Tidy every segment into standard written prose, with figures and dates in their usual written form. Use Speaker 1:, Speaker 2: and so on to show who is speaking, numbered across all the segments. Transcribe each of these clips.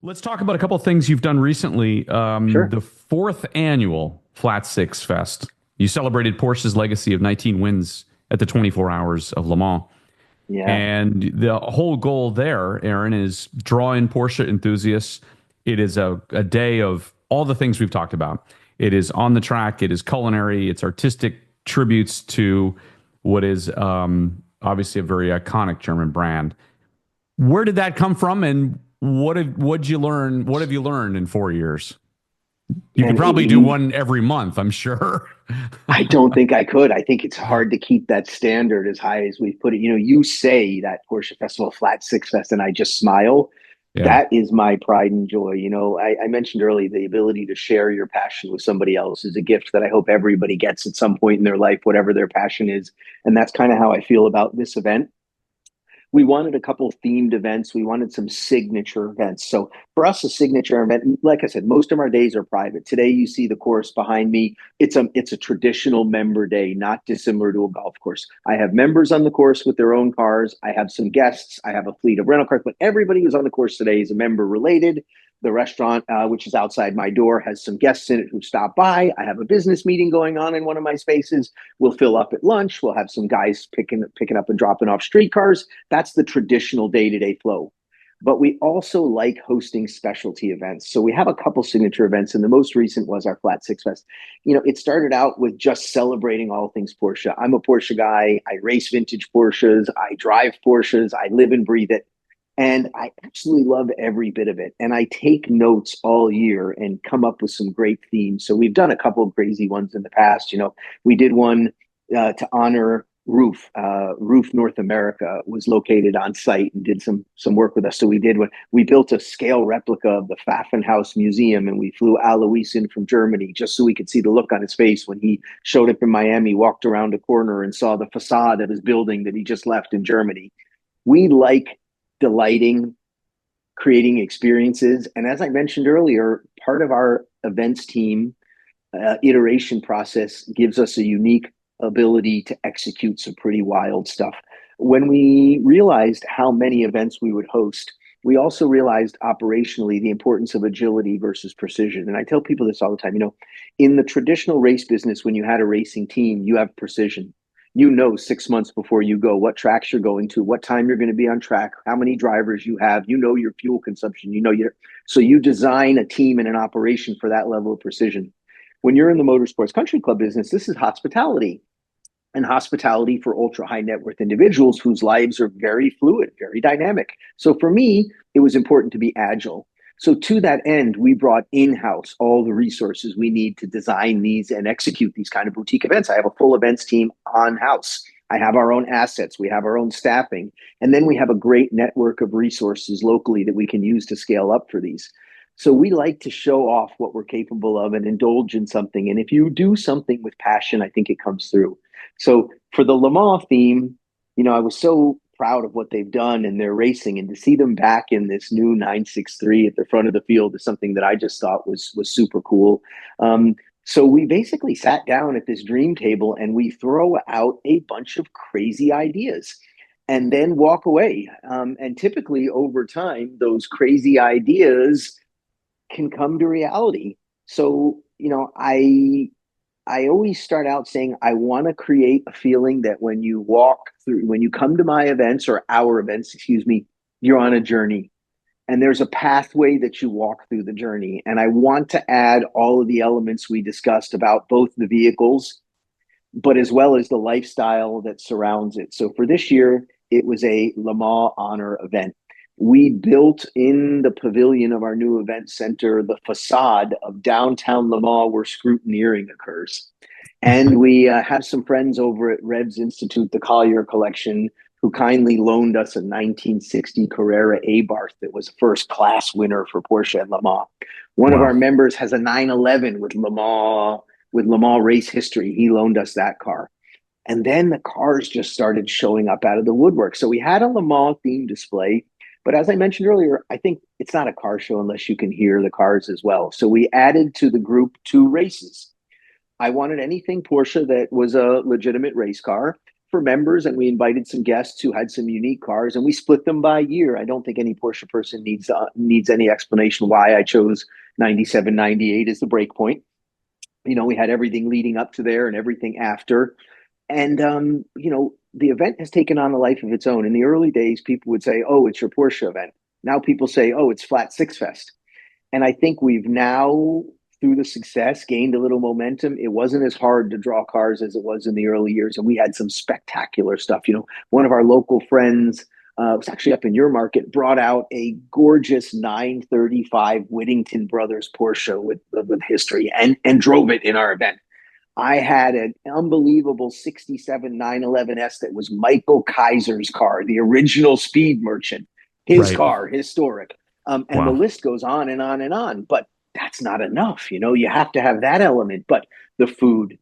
Speaker 1: Let's talk about a couple of things you've done recently.
Speaker 2: Sure.
Speaker 1: The fourth annual Flat Six Fest. You celebrated Porsche's legacy of 19 wins at the 24 Hours of Le Mans.
Speaker 2: Yeah.
Speaker 1: And the whole goal there, Aaron, is draw in Porsche enthusiasts. It is a day of all the things we've talked about. It is on the track, it is culinary, it's artistic tributes to what is obviously a very iconic German brand. Where did that come from, and what'd you learn? What have you learned in 4 years? You could
Speaker 2: And
Speaker 1: probably do one every month, I'm sure.
Speaker 2: I don't think I could. I think it's hard to keep that standard as high as we put it. You say that Porsche Festival Flat Six Fest, and I just smile.
Speaker 1: Yeah.
Speaker 2: That is my pride and joy. I mentioned earlier the ability to share your passion with somebody else is a gift that I hope everybody gets at some point in their life, whatever their passion is. And that's kind of how I feel about this event. We wanted a couple themed events. We wanted some signature events. So for us, a signature event, like I said, most of our days are private. Today, you see the course behind me. It's a traditional member day, not dissimilar to a golf course. I have members on the course with their own cars. I have some guests. I have a fleet of rental cars, but everybody who's on the course today is a member related. The restaurant, which is outside my door, has some guests in it who stop by. I have a business meeting going on in one of my spaces. We'll fill up at lunch. We'll have some guys picking up and dropping off streetcars. That's the traditional day-to-day flow. But we also like hosting specialty events. So we have a couple signature events, and the most recent was our Flat Six Fest. It started out with just celebrating all things Porsche. I'm a Porsche guy. I race vintage Porsches. I drive Porsches. I live and breathe it. And I absolutely love every bit of it. And I take notes all year and come up with some great themes. So we've done a couple of crazy ones in the past. We did one to honor Roof. Roof North America was located on site and did some work with us. So we built a scale replica of the Pfaffenhaus Museum, and we flew Alois in from Germany just so we could see the look on his face when he showed up in Miami, walked around a corner and saw the facade of his building that he just left in Germany. We like delighting, creating experiences. And as I mentioned earlier, part of our events team iteration process gives us a unique ability to execute some pretty wild stuff. When we realized how many events we would host, we also realized operationally the importance of agility versus precision. And I tell people this all the time, in the traditional race business, when you had a racing team, you have precision. 6 months before you go what tracks you're going to, what time you're going to be on track, how many drivers you have, your fuel consumption, so you design a team and an operation for that level of precision. When you're in the motorsports country club business, this is hospitality, and hospitality for ultra high net worth individuals whose lives are very fluid, very dynamic. So for me, it was important to be agile. So to that end, we brought in-house all the resources we need to design these and execute these kind of boutique events. I have a full events team on house. I have our own assets. We have our own staffing. And then we have a great network of resources locally that we can use to scale up for these. So we like to show off what we're capable of and indulge in something. And if you do something with passion, I think it comes through. So for the Le Mans theme, I was so proud of what they've done in their racing, and to see them back in this new 963 at the front of the field is something that I just thought was super cool. So we basically sat down at this dream table and we throw out a bunch of crazy ideas and then walk away. And typically over time, those crazy ideas can come to reality. So, I always start out saying I want to create a feeling that when you come to my events or our events, excuse me, you're on a journey and there's a pathway that you walk through the journey. And I want to add all of the elements we discussed about both the vehicles, but as well as the lifestyle that surrounds it. So for this year, it was a Le Mans Honor event. We built in the pavilion of our new event center the facade of downtown Le Mans where scrutineering occurs. And we have some friends over at Revs Institute, the Collier Collection, who kindly loaned us a 1960 Carrera Abarth that was a first class winner for Porsche at Le Mans. One of
Speaker 1: Wow.
Speaker 2: our members has a 911 with Le Mans race history. He loaned us that car. And then the cars just started showing up out of the woodwork. So we had a Le Mans theme display. But as I mentioned earlier, I think it's not a car show unless you can hear the cars as well. So we added to the group 2 races. I wanted anything Porsche that was a legitimate race car. for members, and we invited some guests who had some unique cars, and we split them by year. I don't think any Porsche person needs any explanation why I chose 97, 98 as the break point. We had everything leading up to there and everything after. And, the event has taken on a life of its own. In the early days, people would say, oh, it's your Porsche event. Now people say, oh, it's Flat Six Fest. And I think we've now, through the success, gained a little momentum. It wasn't as hard to draw cars as it was in the early years. And we had some spectacular stuff. One of our local friends, was actually up in your market, brought out a gorgeous 935 Whittington Brothers Porsche with history and drove it in our event. I had an unbelievable 67 911S that was Michael Kaiser's car, the original speed merchant, his
Speaker 1: Right.
Speaker 2: car, historic. And the
Speaker 1: Wow.
Speaker 2: list goes on and on and on. But that's not enough. You have to have that element. But the food,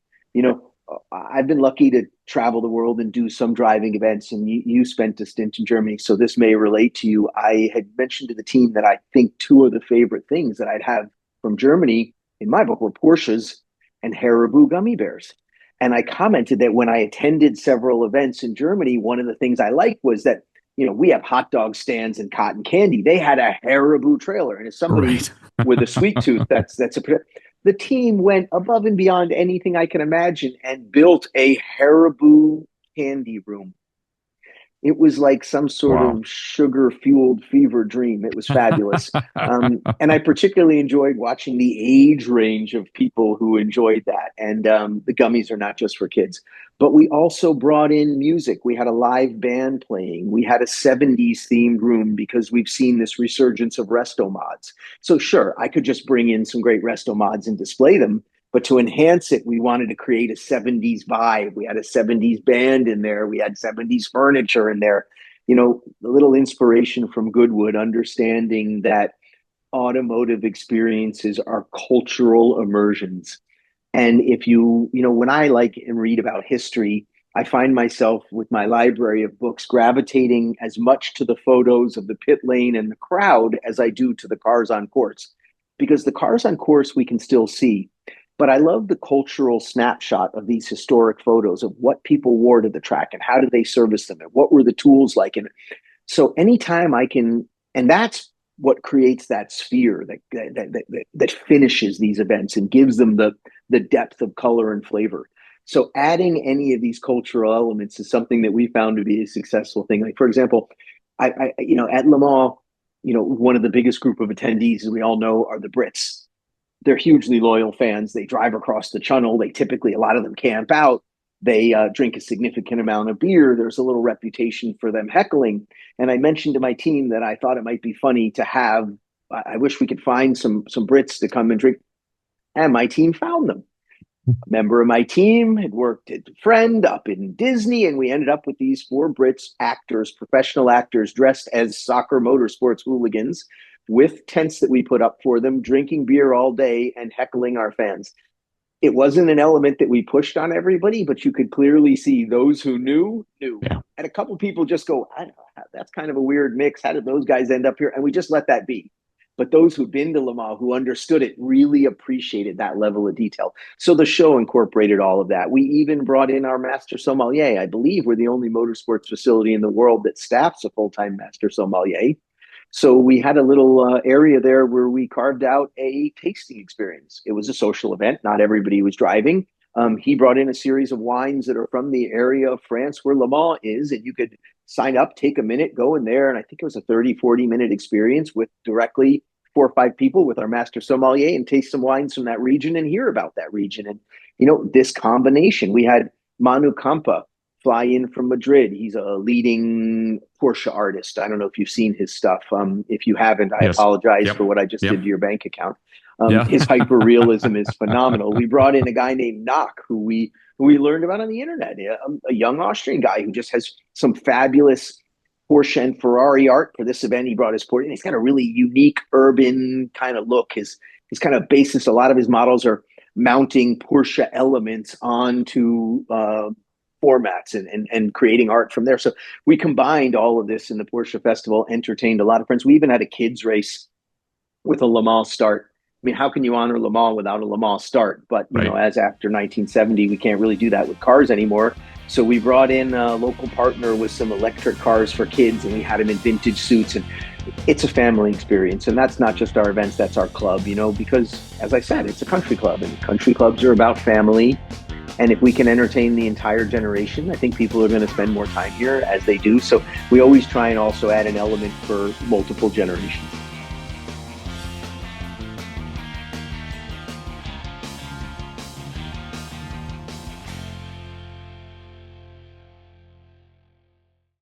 Speaker 2: I've been lucky to travel the world and do some driving events. And you spent a stint in Germany. So this may relate to you. I had mentioned to the team that I think two of the favorite things that I'd have from Germany in my book were Porsches and Haribo gummy bears. And I commented that when I attended several events in Germany, one of the things I liked was that, we have hot dog stands and cotton candy. They had a Haribo trailer. And as somebody
Speaker 1: Right.
Speaker 2: with a sweet tooth, the team went above and beyond anything I can imagine and built a Haribo candy room. It was like some sort
Speaker 1: Wow.
Speaker 2: of sugar fueled fever dream. It was fabulous. And I particularly enjoyed watching the age range of people who enjoyed that. And the gummies are not just for kids, but we also brought in music. We had a live band playing. We had a 70s themed room because we've seen this resurgence of resto mods. So, sure, I could just bring in some great resto mods and display them. But to enhance it, we wanted to create a 70s vibe. We had a 70s band in there. We had 70s furniture in there. A little inspiration from Goodwood, understanding that automotive experiences are cultural immersions. And if when I like and read about history, I find myself with my library of books gravitating as much to the photos of the pit lane and the crowd as I do to the cars on course. Because the cars on course we can still see. But I love the cultural snapshot of these historic photos of what people wore to the track and how did they service them and what were the tools like. And so anytime I can, and that's what creates that sphere that finishes these events and gives them the depth of color and flavor. So adding any of these cultural elements is something that we found to be a successful thing. Like, for example, at Le Mans, one of the biggest group of attendees, as we all know, are the Brits. They're hugely loyal fans. They drive across the channel. They typically, a lot of them camp out. They drink a significant amount of beer. There's a little reputation for them heckling. And I mentioned to my team that I thought it might be funny to have, I wish we could find some Brits to come and drink. And my team found them. A member of my team had worked at a friend up in Disney, and we ended up with these four Brits actors, professional actors, dressed as soccer motorsports hooligans with tents that we put up for them, drinking beer all day and heckling our fans. It wasn't an element that we pushed on everybody, but you could clearly see those who knew.
Speaker 1: Yeah.
Speaker 2: And a couple people just go, I don't know, that's kind of a weird mix. How did those guys end up here? And we just let that be. But those who've been to Le Mans, who understood it, really appreciated that level of detail. So the show incorporated all of that. We even brought in our master sommelier. I believe we're the only motorsports facility in the world that staffs a full-time master sommelier. So we had a little area there where we carved out a tasting experience. It was a social event. Not everybody was driving. He brought in a series of wines that are from the area of France where Le Mans is, and you could sign up, take a minute, go in there. And I think it was a 30-40 minute experience with directly 4 or 5 people with our master sommelier and taste some wines from that region and hear about that region. And, this combination, we had Manu Campa fly in from Madrid. He's a leading Porsche artist. I don't know if you've seen his stuff. If you haven't, I
Speaker 1: Yes.
Speaker 2: apologize
Speaker 1: Yep.
Speaker 2: for what I just
Speaker 1: Yep.
Speaker 2: did to your bank account.
Speaker 1: Yeah.
Speaker 2: His hyper realism is phenomenal. We brought in a guy named Knock, who we learned about on the internet, a young Austrian guy who just has some fabulous Porsche and Ferrari art for this event. He brought his Porsche, and he's got a really unique urban kind of look. His kind of basis, a lot of his models are mounting Porsche elements onto formats and creating art from there. So we combined all of this in the Porsche Festival, entertained a lot of friends. We even had a kids race with a Le Mans start mean, how can you honor Le Mans without a Le Mans start? But,
Speaker 1: Right.
Speaker 2: as after 1970, we can't really do that with cars anymore. So we brought in a local partner with some electric cars for kids, and we had them in vintage suits. And it's a family experience. And that's not just our events, that's our club, because as I said, it's a country club, and country clubs are about family. And if we can entertain the entire generation, I think people are going to spend more time here as they do. So we always try and also add an element for multiple generations.